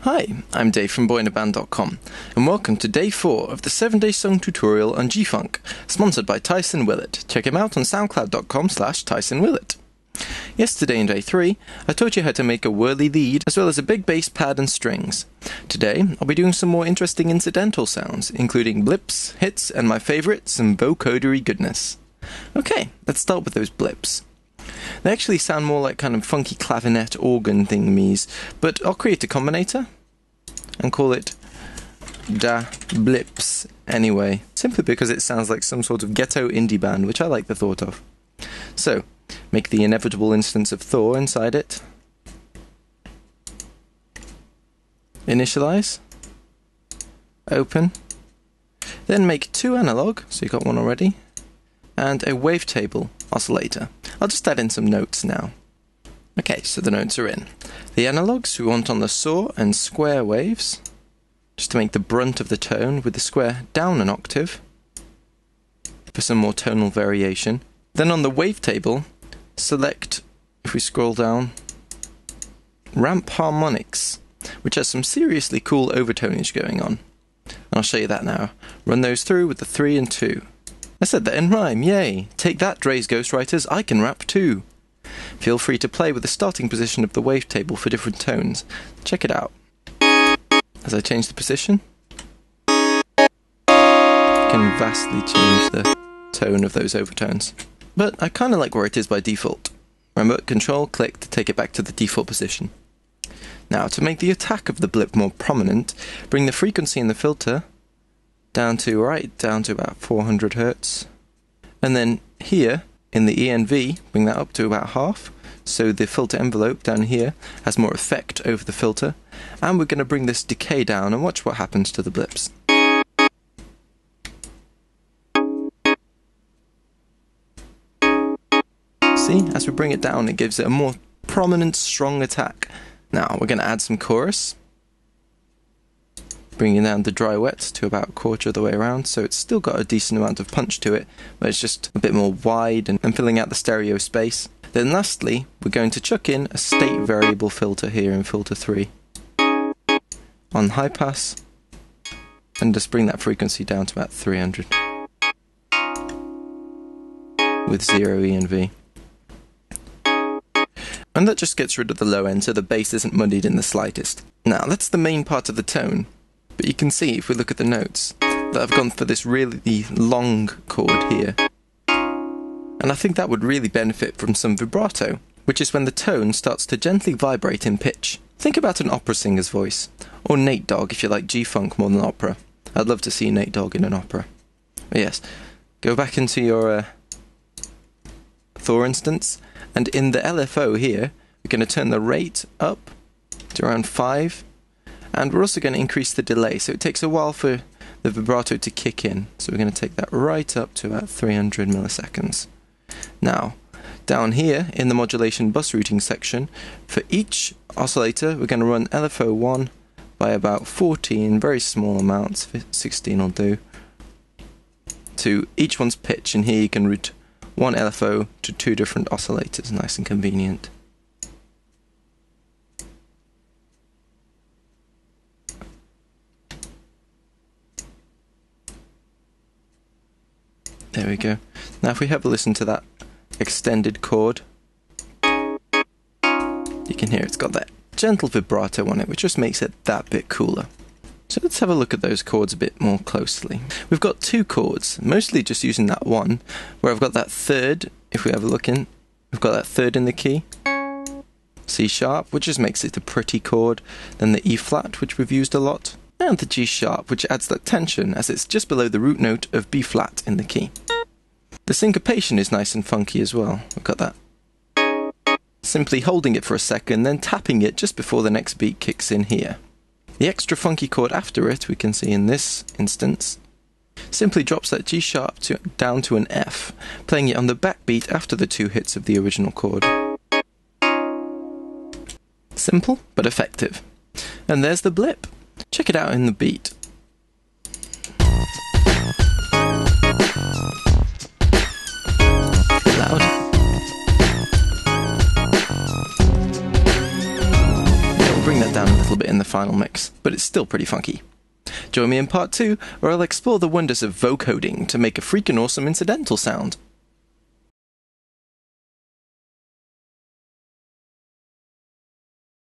Hi, I'm Dave from boyinaband.com, and welcome to day 4 of the 7-day song tutorial on G-Funk, sponsored by Tyson Willett. Check him out on soundcloud.com/TysonWillett. Yesterday in day 3, I taught you how to make a whirly lead, as well as a big bass pad and strings. Today, I'll be doing some more interesting incidental sounds, including blips, hits, and my favourite, some vocodery goodness. Okay, let's start with those blips. They actually sound more like kind of funky clavinet organ thingamies, but I'll create a combinator and call it Da Blips anyway, simply because it sounds like some sort of ghetto indie band, which I like the thought of. So, make the inevitable instance of Thor inside it. Initialize. Open. Then make 2 analog, so you got one already, and a wavetable oscillator. I'll just add in some notes now. Okay, so the notes are in. The analogs we want on the saw and square waves, just to make the brunt of the tone, with the square down an octave for some more tonal variation. Then on the wavetable, select, if we scroll down, ramp harmonics, which has some seriously cool overtonage going on. And I'll show you that now. Run those through with the 3 and 2. I said that in rhyme, yay! Take that, Dre's ghostwriters, I can rap too! Feel free to play with the starting position of the wavetable for different tones. Check it out. As I change the position, I can vastly change the tone of those overtones. But I kinda like where it is by default. Remote control, click to take it back to the default position. Now, to make the attack of the blip more prominent, bring the frequency in the filter down to about 400 Hz. And then here, in the ENV, bring that up to about half, so the filter envelope down here has more effect over the filter. And we're going to bring this decay down and watch what happens to the blips. See, as we bring it down, it gives it a more prominent, strong attack. Now, we're going to add some chorus, bringing down the dry wet to about a quarter of the way around, so it's still got a decent amount of punch to it, but it's just a bit more wide and filling out the stereo space. Then lastly, we're going to chuck in a state variable filter here in filter 3 on high pass, and just bring that frequency down to about 300 with 0 ENV. And that just gets rid of the low end, so the bass isn't muddied in the slightest. Now, that's the main part of the tone. But you can see, if we look at the notes, that I've gone for this really long chord here. And I think that would really benefit from some vibrato, which is when the tone starts to gently vibrate in pitch. Think about an opera singer's voice, or Nate Dogg if you like G-Funk more than opera. I'd love to see Nate Dogg in an opera. But yes, go back into your Thor instance, and in the LFO here, we're going to turn the rate up to around 5. And we're also going to increase the delay, so it takes a while for the vibrato to kick in. So we're going to take that right up to about 300 milliseconds. Now, down here in the modulation bus routing section, for each oscillator we're going to run LFO1 by about 14, very small amounts, 16 will do, to each one's pitch, and here you can route one LFO to 2 different oscillators, nice and convenient. There we go. Now if we have a listen to that extended chord, you can hear it's got that gentle vibrato on it, which just makes it that bit cooler. So let's have a look at those chords a bit more closely. We've got 2 chords, mostly just using that one, where I've got that third, if we have a look in, we've got that third in the key, C sharp, which just makes it a pretty chord, then the E flat, which we've used a lot, and the G sharp, which adds that tension as it's just below the root note of B flat in the key. The syncopation is nice and funky as well. We've got that. Simply holding it for a second, then tapping it just before the next beat kicks in here. The extra funky chord after it, we can see in this instance, simply drops that G sharp down to an F, playing it on the backbeat after the 2 hits of the original chord. Simple, but effective. And there's the blip. Check it out in the beat. Loud. We'll bring that down a little bit in the the final mix, but it's still pretty funky. Join me in part 2, where I'll explore the wonders of vocoding to make a freaking awesome incidental sound.